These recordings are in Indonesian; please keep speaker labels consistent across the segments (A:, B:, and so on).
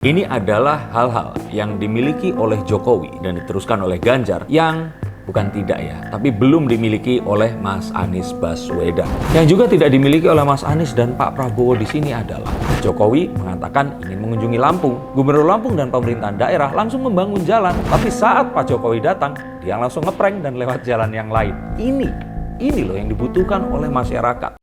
A: Ini adalah hal-hal yang dimiliki oleh Jokowi dan diteruskan oleh Ganjar yang bukan tidak ya, tapi belum dimiliki oleh Mas Anies Baswedan. Yang juga tidak dimiliki oleh Mas Anies dan Pak Prabowo di sini adalah Jokowi mengatakan ingin mengunjungi Lampung. Gubernur Lampung dan pemerintahan daerah langsung membangun jalan. Tapi saat Pak Jokowi datang, dia langsung ngeprank dan lewat jalan yang lain. Ini loh yang dibutuhkan oleh masyarakat.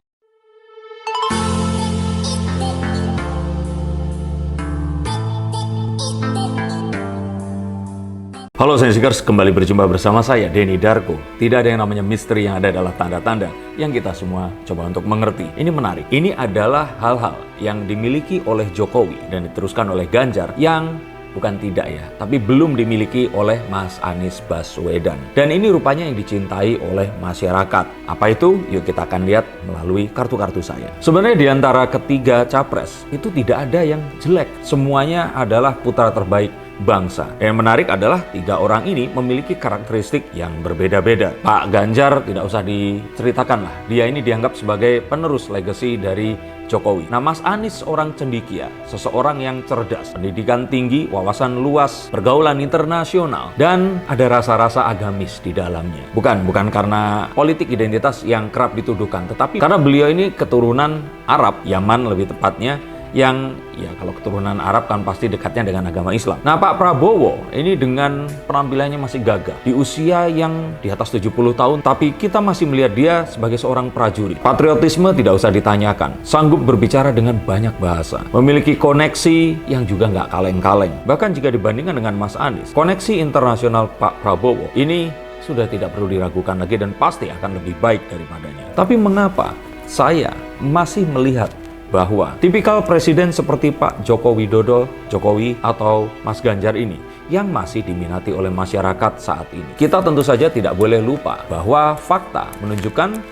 A: Halo Sensikers, kembali berjumpa bersama saya, Denny Darko. Tidak ada yang namanya misteri, yang ada adalah tanda-tanda yang kita semua coba untuk mengerti. Ini menarik. Ini adalah hal-hal yang dimiliki oleh Jokowi dan diteruskan oleh Ganjar yang bukan tidak ya, tapi belum dimiliki oleh Mas Anies Baswedan. Dan ini rupanya yang dicintai oleh masyarakat. Apa itu? Yuk kita akan lihat melalui kartu-kartu saya. Sebenarnya di antara ketiga capres, itu tidak ada yang jelek. Semuanya adalah putra terbaik bangsa. Yang menarik adalah tiga orang ini memiliki karakteristik yang berbeda-beda. Pak Ganjar tidak usah diceritakan lah. Dia ini dianggap sebagai penerus legasi dari Jokowi. Nah, Mas Anies orang cendekia, seseorang yang cerdas, pendidikan tinggi, wawasan luas, pergaulan internasional, dan ada rasa-rasa agamis di dalamnya. Bukan karena politik identitas yang kerap dituduhkan, tetapi karena beliau ini keturunan Arab, Yaman lebih tepatnya, yang ya kalau keturunan Arab kan pasti dekatnya dengan agama Islam. Nah, Pak Prabowo ini dengan penampilannya masih gagah di usia yang di atas 70 tahun, tapi kita masih melihat dia sebagai seorang prajurit. Patriotisme tidak usah ditanyakan, sanggup berbicara dengan banyak bahasa, memiliki koneksi yang juga nggak kaleng-kaleng. Bahkan jika dibandingkan dengan Mas Anies, koneksi internasional Pak Prabowo ini sudah tidak perlu diragukan lagi dan pasti akan lebih baik daripadanya. Tapi mengapa saya masih melihat bahwa tipikal presiden seperti Pak Joko Widodo, Jokowi atau Mas Ganjar ini yang masih diminati oleh masyarakat saat ini? Kita tentu saja tidak boleh lupa bahwa fakta menunjukkan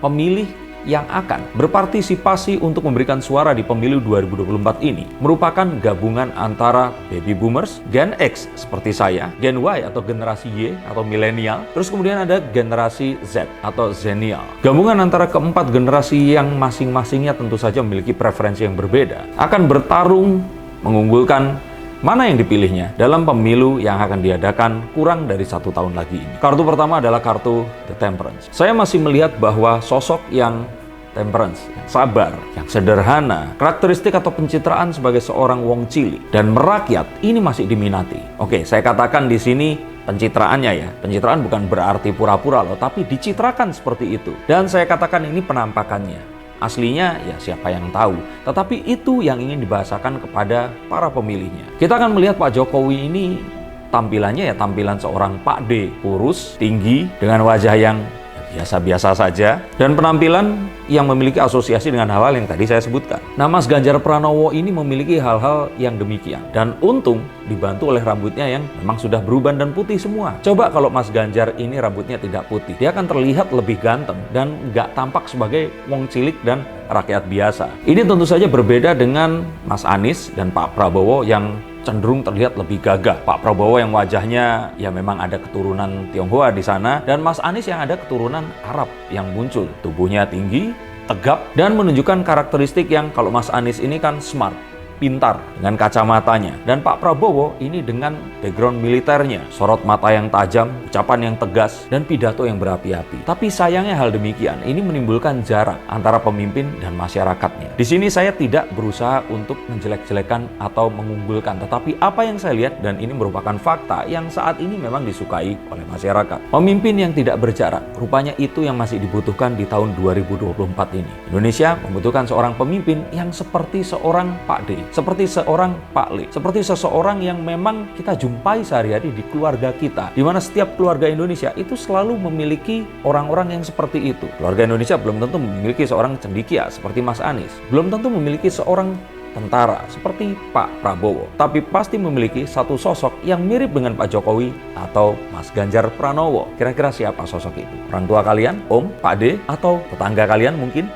A: pemilih yang akan berpartisipasi untuk memberikan suara di pemilu 2024 ini merupakan gabungan antara baby boomers, Gen X seperti saya, Gen Y atau generasi Y atau milenial, terus kemudian ada generasi Z atau Zenial. Gabungan antara keempat generasi yang masing-masingnya tentu saja memiliki preferensi yang berbeda akan bertarung mengunggulkan mana yang dipilihnya dalam pemilu yang akan diadakan kurang dari 1 tahun lagi ini. Kartu pertama adalah kartu The Temperance. Saya masih melihat bahwa sosok yang temperance, yang sabar, yang sederhana, karakteristik atau pencitraan sebagai seorang wong cilik dan merakyat ini masih diminati. Oke, saya katakan di sini pencitraannya ya. Pencitraan bukan berarti pura-pura loh, tapi dicitrakan seperti itu. Dan saya katakan ini penampakannya. Aslinya ya siapa yang tahu, tetapi itu yang ingin dibahasakan kepada para pemilihnya. Kita akan melihat Pak Jokowi ini tampilannya ya tampilan seorang Pak D, kurus, tinggi, dengan wajah yang biasa-biasa saja, dan penampilan yang memiliki asosiasi dengan hal-hal yang tadi saya sebutkan. Nah, Mas Ganjar Pranowo ini memiliki hal-hal yang demikian, dan untung dibantu oleh rambutnya yang memang sudah beruban dan putih semua. Coba kalau Mas Ganjar ini rambutnya tidak putih, dia akan terlihat lebih ganteng dan nggak tampak sebagai wong cilik dan rakyat biasa. Ini tentu saja berbeda dengan Mas Anies dan Pak Prabowo yang cenderung terlihat lebih gagah. Pak Prabowo yang wajahnya ya memang ada keturunan Tionghoa di sana, dan Mas Anies yang ada keturunan Arab yang muncul. Tubuhnya tinggi, tegap, dan menunjukkan karakteristik yang kalau Mas Anies ini kan smart, pintar dengan kacamatanya, dan Pak Prabowo ini dengan background militernya, sorot mata yang tajam, ucapan yang tegas, dan pidato yang berapi-api. Tapi sayangnya hal demikian ini menimbulkan jarak antara pemimpin dan masyarakatnya. Di sini saya tidak berusaha untuk menjelek-jelekan atau mengunggulkan, tetapi apa yang saya lihat dan ini merupakan fakta yang saat ini memang disukai oleh masyarakat. Pemimpin yang tidak berjarak, rupanya itu yang masih dibutuhkan di tahun 2024 ini. Indonesia membutuhkan seorang pemimpin yang seperti seorang Pak D, seperti seorang Pak Le, seperti seseorang yang memang kita jumpai sehari-hari di keluarga kita, di mana setiap keluarga Indonesia itu selalu memiliki orang-orang yang seperti itu. Keluarga Indonesia belum tentu memiliki seorang cendekia seperti Mas Anies, belum tentu memiliki seorang tentara seperti Pak Prabowo, tapi pasti memiliki satu sosok yang mirip dengan Pak Jokowi atau Mas Ganjar Pranowo. Kira-kira siapa sosok itu? Orang tua kalian, Om, Pak D, atau tetangga kalian mungkin?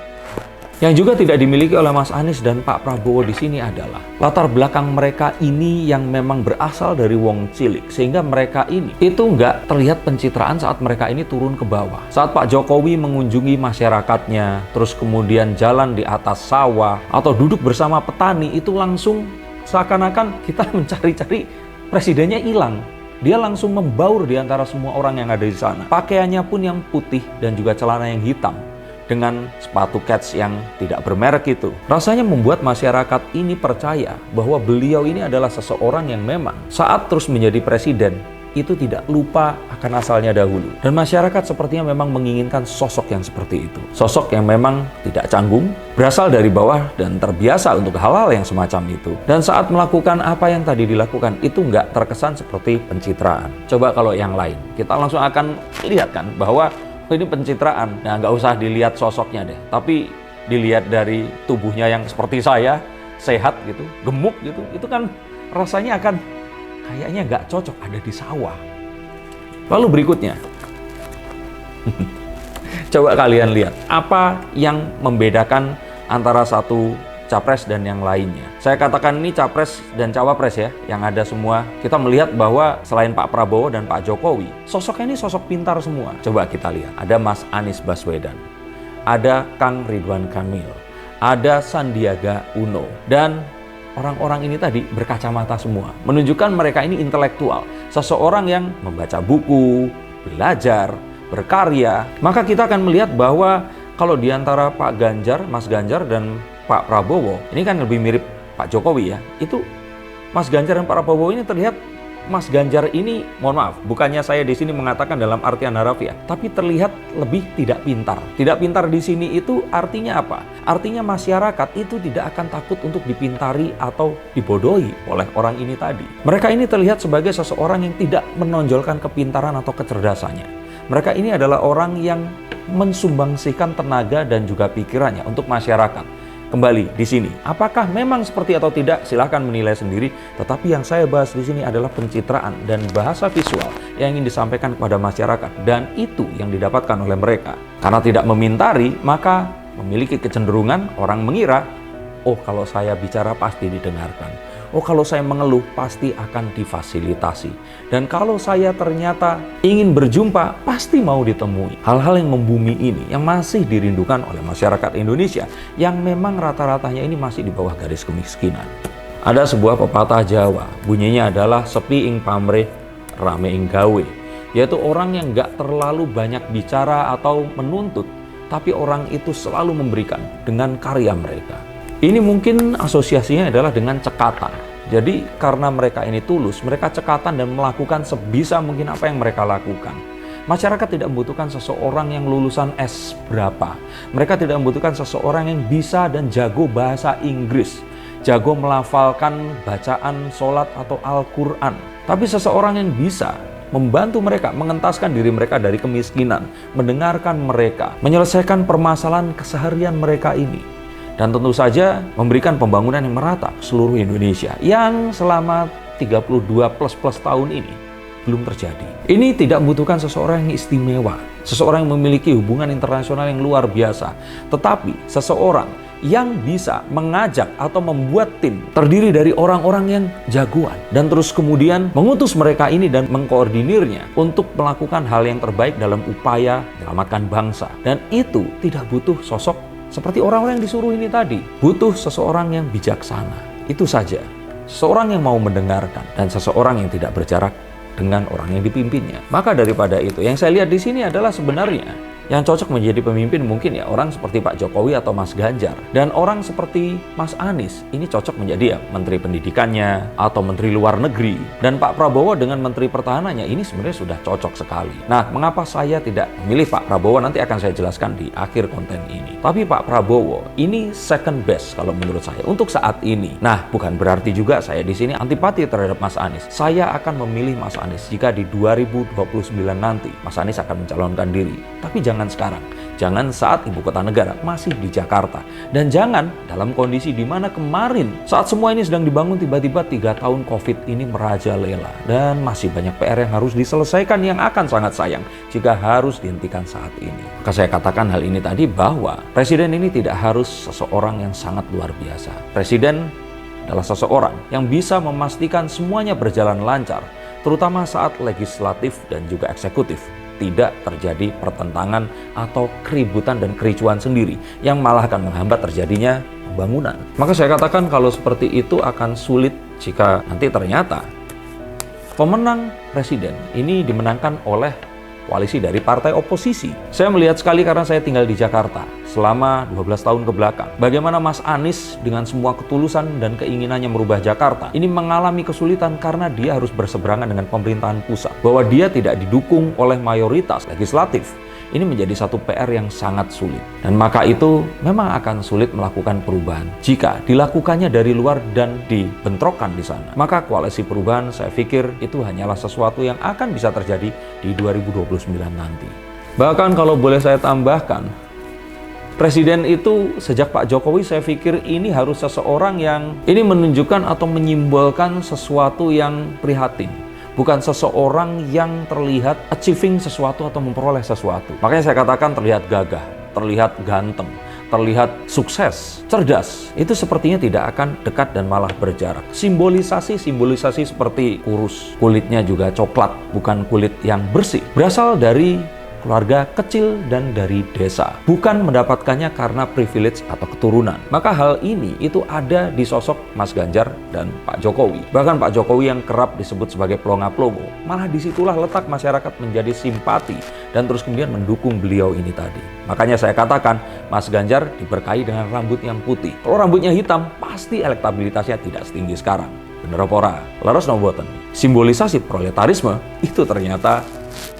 A: Yang juga tidak dimiliki oleh Mas Anies dan Pak Prabowo di sini adalah latar belakang mereka ini yang memang berasal dari wong cilik, sehingga mereka ini itu nggak terlihat pencitraan saat mereka ini turun ke bawah. Saat Pak Jokowi mengunjungi masyarakatnya, terus kemudian jalan di atas sawah atau duduk bersama petani, itu langsung seakan-akan kita mencari-cari presidennya hilang. Dia langsung membaur di antara semua orang yang ada di sana. Pakaiannya pun yang putih dan juga celana yang hitam dengan sepatu kets yang tidak bermerek itu. Rasanya membuat masyarakat ini percaya bahwa beliau ini adalah seseorang yang memang saat terus menjadi presiden itu tidak lupa akan asalnya dahulu. Dan masyarakat sepertinya memang menginginkan sosok yang seperti itu. Sosok yang memang tidak canggung, berasal dari bawah dan terbiasa untuk hal-hal yang semacam itu. Dan saat melakukan apa yang tadi dilakukan, itu nggak terkesan seperti pencitraan. Coba kalau yang lain, kita langsung akan lihat kan bahwa ini pencitraan. Nah, nggak usah dilihat sosoknya deh, tapi dilihat dari tubuhnya yang seperti saya, sehat gitu, gemuk gitu, itu kan rasanya akan kayaknya nggak cocok ada di sawah. Lalu berikutnya, coba kalian lihat apa yang membedakan antara satu capres dan yang lainnya. Saya katakan ini capres dan cawapres ya, yang ada semua. Kita melihat bahwa selain Pak Prabowo dan Pak Jokowi, sosoknya ini sosok pintar semua. Coba kita lihat, ada Mas Anies Baswedan, ada Kang Ridwan Kamil, ada Sandiaga Uno, dan orang-orang ini tadi berkacamata semua, menunjukkan mereka ini intelektual, seseorang yang membaca buku, belajar, berkarya. Maka kita akan melihat bahwa kalau di antara Pak Ganjar, Mas Ganjar dan Pak Prabowo, ini kan lebih mirip Pak Jokowi ya, itu Mas Ganjar dan Pak Prabowo ini terlihat, Mas Ganjar ini, mohon maaf, bukannya saya di sini mengatakan dalam artian harafiah, tapi terlihat lebih tidak pintar. Tidak pintar di sini itu artinya apa? Artinya masyarakat itu tidak akan takut untuk dipintari atau dibodohi oleh orang ini tadi. Mereka ini terlihat sebagai seseorang yang tidak menonjolkan kepintaran atau kecerdasannya. Mereka ini adalah orang yang mensumbangsikan tenaga dan juga pikirannya untuk masyarakat. Kembali di sini, apakah memang seperti atau tidak? Silahkan menilai sendiri. Tetapi yang saya bahas di sini adalah pencitraan dan bahasa visual yang ingin disampaikan kepada masyarakat, dan itu yang didapatkan oleh mereka. Karena tidak memintari, maka memiliki kecenderungan orang mengira, oh kalau saya bicara pasti didengarkan. Oh kalau saya mengeluh pasti akan difasilitasi. Dan kalau saya ternyata ingin berjumpa pasti mau ditemui. Hal-hal yang membumi ini yang masih dirindukan oleh masyarakat Indonesia yang memang rata-ratanya ini masih di bawah garis kemiskinan. Ada sebuah pepatah Jawa, bunyinya adalah sepi ing pamrih, rame ing gawe. Yaitu orang yang gak terlalu banyak bicara atau menuntut, tapi orang itu selalu memberikan dengan karya mereka. Ini mungkin asosiasinya adalah dengan cekatan. Jadi karena mereka ini tulus, mereka cekatan dan melakukan sebisa mungkin apa yang mereka lakukan. Masyarakat tidak membutuhkan seseorang yang lulusan S berapa. Mereka tidak membutuhkan seseorang yang bisa dan jago bahasa Inggris, jago melafalkan bacaan sholat atau Al-Quran. Tapi seseorang yang bisa membantu mereka, mengentaskan diri mereka dari kemiskinan, mendengarkan mereka, menyelesaikan permasalahan keseharian mereka ini. Dan tentu saja memberikan pembangunan yang merata ke seluruh Indonesia yang selama 32 plus tahun ini belum terjadi. Ini tidak membutuhkan seseorang yang istimewa, seseorang yang memiliki hubungan internasional yang luar biasa, tetapi seseorang yang bisa mengajak atau membuat tim terdiri dari orang-orang yang jagoan dan terus kemudian mengutus mereka ini dan mengkoordinirnya untuk melakukan hal yang terbaik dalam upaya menyelamatkan bangsa. Dan itu tidak butuh sosok seperti orang-orang yang disuruh ini tadi. Butuh seseorang yang bijaksana. Itu saja. Seseorang yang mau mendengarkan dan seseorang yang tidak berjarak dengan orang yang dipimpinnya. Maka daripada itu, yang saya lihat di sini adalah sebenarnya yang cocok menjadi pemimpin mungkin ya orang seperti Pak Jokowi atau Mas Ganjar. Dan orang seperti Mas Anies ini cocok menjadi ya Menteri Pendidikannya atau Menteri Luar Negeri. Dan Pak Prabowo dengan Menteri Pertahanannya ini sebenarnya sudah cocok sekali. Nah, mengapa saya tidak memilih Pak Prabowo? Nanti akan saya jelaskan di akhir konten ini. Tapi Pak Prabowo ini second best kalau menurut saya untuk saat ini. Nah, bukan berarti juga saya di sini antipati terhadap Mas Anies. Saya akan memilih Mas Anies jika di 2029 nanti Mas Anies akan mencalonkan diri. Tapi jangan sekarang, jangan saat ibu kota negara masih di Jakarta, dan jangan dalam kondisi di mana kemarin saat semua ini sedang dibangun tiba-tiba 3 tahun COVID ini merajalela dan masih banyak PR yang harus diselesaikan yang akan sangat sayang jika harus dihentikan saat ini. Maka saya katakan hal ini tadi bahwa presiden ini tidak harus seseorang yang sangat luar biasa. Presiden adalah seseorang yang bisa memastikan semuanya berjalan lancar, terutama saat legislatif dan juga eksekutif tidak terjadi pertentangan atau keributan dan kericuan sendiri yang malah akan menghambat terjadinya pembangunan. Maka saya katakan kalau seperti itu akan sulit jika nanti ternyata pemenang presiden ini dimenangkan oleh koalisi dari partai oposisi. Saya melihat sekali karena saya tinggal di Jakarta selama 12 tahun ke belakang. Bagaimana Mas Anies dengan semua ketulusan dan keinginannya merubah Jakarta ini mengalami kesulitan karena dia harus berseberangan dengan pemerintahan pusat. Bahwa dia tidak didukung oleh mayoritas legislatif. Ini menjadi satu PR yang sangat sulit. Dan maka itu memang akan sulit melakukan perubahan jika dilakukannya dari luar dan dibentrokkan di sana. Maka koalisi perubahan saya pikir itu hanyalah sesuatu yang akan bisa terjadi di 2029 nanti. Bahkan kalau boleh saya tambahkan, Presiden itu sejak Pak Jokowi saya pikir ini harus seseorang yang ini menunjukkan atau menyimbolkan sesuatu yang prihatin. Bukan seseorang yang terlihat achieving sesuatu atau memperoleh sesuatu. Makanya saya katakan terlihat gagah, terlihat ganteng, terlihat sukses, cerdas. Itu sepertinya tidak akan dekat dan malah berjarak. Simbolisasi seperti kurus, kulitnya juga coklat, bukan kulit yang bersih. Berasal dari keluarga kecil dan dari desa, bukan mendapatkannya karena privilege atau keturunan. Maka hal ini itu ada di sosok Mas Ganjar dan Pak Jokowi. Bahkan Pak Jokowi yang kerap disebut sebagai pelongo-pelongo, malah disitulah letak masyarakat menjadi simpati dan terus kemudian mendukung beliau ini tadi. Makanya saya katakan Mas Ganjar diberkahi dengan rambut yang putih. Kalau rambutnya hitam, pasti elektabilitasnya tidak setinggi sekarang. Bener apa ora? Laras noboten. Simbolisasi proletarisme itu ternyata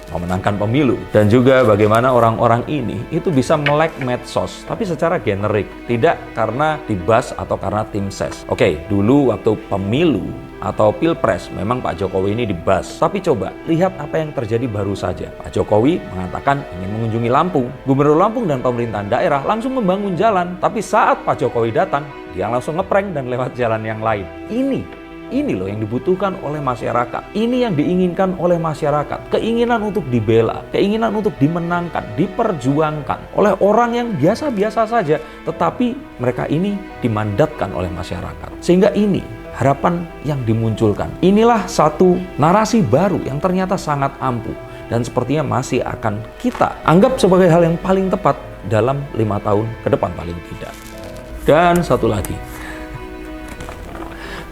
A: memenangkan pemilu. Dan juga bagaimana orang-orang ini itu bisa melek medsos, tapi secara generik, tidak karena dibas atau karena tim ses. Oke, dulu waktu pemilu atau pilpres memang Pak Jokowi ini dibas. Tapi coba lihat apa yang terjadi baru saja. Pak Jokowi mengatakan ingin mengunjungi Lampung. Gubernur Lampung dan pemerintahan daerah langsung membangun jalan. Tapi saat Pak Jokowi datang, dia langsung ngeprank dan lewat jalan yang lain. Ini loh yang dibutuhkan oleh masyarakat. Ini yang diinginkan oleh masyarakat. Keinginan untuk dibela, keinginan untuk dimenangkan, diperjuangkan oleh orang yang biasa-biasa saja. Tetapi mereka ini dimandatkan oleh masyarakat. Sehingga ini harapan yang dimunculkan. Inilah satu narasi baru yang ternyata sangat ampuh. Dan sepertinya masih akan kita anggap sebagai hal yang paling tepat dalam 5 tahun ke depan paling tidak. Dan satu lagi.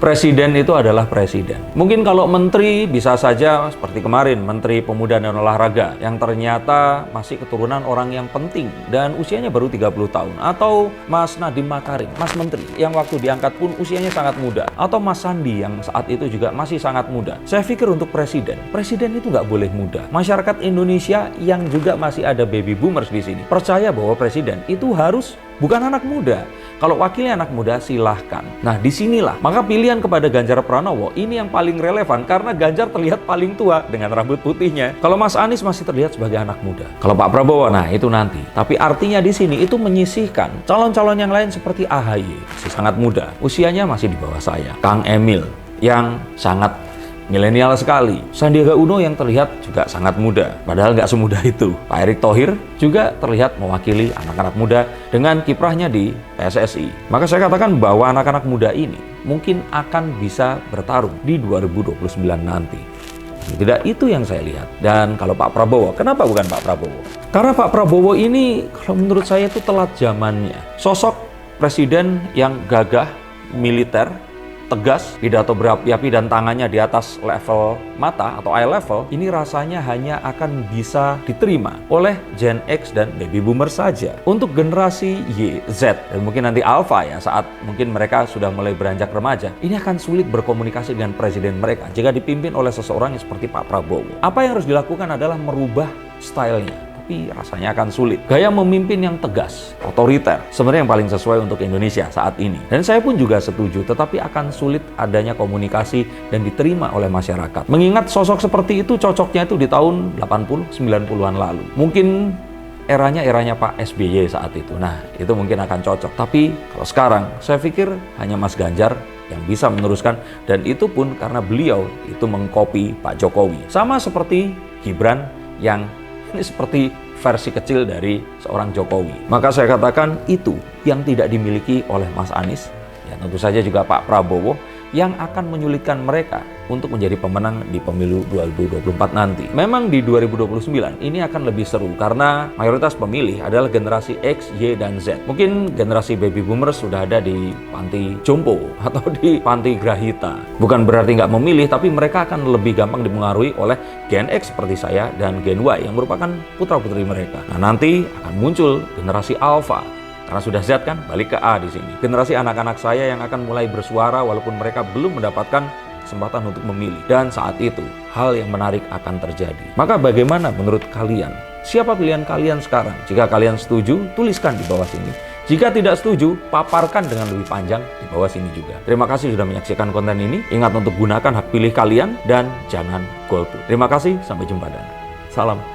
A: Presiden itu adalah presiden. Mungkin kalau menteri bisa saja seperti kemarin Menteri Pemuda dan Olahraga yang ternyata masih keturunan orang yang penting dan usianya baru 30 tahun. Atau Mas Nadiem Makarim, Mas Menteri yang waktu diangkat pun usianya sangat muda. Atau Mas Sandi yang saat itu juga masih sangat muda. Saya pikir untuk presiden itu nggak boleh muda. Masyarakat Indonesia yang juga masih ada baby boomers di sini percaya bahwa presiden itu harus bukan anak muda. Kalau wakilnya anak muda silahkan. Nah disinilah maka pilihan kepada Ganjar Pranowo ini yang paling relevan karena Ganjar terlihat paling tua dengan rambut putihnya. Kalau Mas Anies masih terlihat sebagai anak muda. Kalau Pak Prabowo, nah itu nanti. Tapi artinya di sini itu menyisihkan calon-calon yang lain seperti AHY masih sangat muda, usianya masih di bawah saya. Kang Emil yang sangat milenial sekali. Sandiaga Uno yang terlihat juga sangat muda, padahal nggak semudah itu. Pak Erick Thohir juga terlihat mewakili anak-anak muda dengan kiprahnya di PSSI. Maka saya katakan bahwa anak-anak muda ini mungkin akan bisa bertarung di 2029 nanti. Tidak itu yang saya lihat. Dan kalau Pak Prabowo, kenapa bukan Pak Prabowo? Karena Pak Prabowo ini kalau menurut saya itu telat zamannya. Sosok presiden yang gagah, militer, tegas, pidato berapi-api dan tangannya di atas level mata atau eye level, ini rasanya hanya akan bisa diterima oleh Gen X dan Baby Boomer saja. Untuk generasi Y, Z, dan mungkin nanti Alpha ya, saat mungkin mereka sudah mulai beranjak remaja, ini akan sulit berkomunikasi dengan presiden mereka jika dipimpin oleh seseorang yang seperti Pak Prabowo. Apa yang harus dilakukan adalah merubah stylenya. Tapi rasanya akan sulit. Gaya memimpin yang tegas, otoriter, sebenarnya yang paling sesuai untuk Indonesia saat ini. Dan saya pun juga setuju, tetapi akan sulit adanya komunikasi dan diterima oleh masyarakat. Mengingat sosok seperti itu cocoknya itu di tahun 80-90-an lalu. Mungkin eranya Pak SBY saat itu. Nah, itu mungkin akan cocok. Tapi kalau sekarang, saya pikir hanya Mas Ganjar yang bisa meneruskan. Dan itu pun karena beliau itu mengcopy Pak Jokowi. Sama seperti Gibran yang ini seperti versi kecil dari seorang Jokowi. Maka saya katakan itu yang tidak dimiliki oleh Mas Anies. Ya tentu saja juga Pak Prabowo yang akan menyulitkan mereka untuk menjadi pemenang di pemilu 2024 nanti. Memang di 2029 ini akan lebih seru karena mayoritas pemilih adalah generasi X, Y, dan Z. Mungkin generasi baby boomers sudah ada di panti jompo atau di panti grahita. Bukan berarti nggak memilih, tapi mereka akan lebih gampang dipengaruhi oleh Gen X seperti saya dan Gen Y yang merupakan putra-putri mereka. Nah, nanti akan muncul generasi Alpha. Karena sudah Z kan, balik ke A di sini. Generasi anak-anak saya yang akan mulai bersuara walaupun mereka belum mendapatkan kesempatan untuk memilih. Dan saat itu, hal yang menarik akan terjadi. Maka bagaimana menurut kalian? Siapa pilihan kalian sekarang? Jika kalian setuju, tuliskan di bawah sini. Jika tidak setuju, paparkan dengan lebih panjang di bawah sini juga. Terima kasih sudah menyaksikan konten ini. Ingat untuk gunakan hak pilih kalian dan jangan golput. Terima kasih, sampai jumpa dan salam.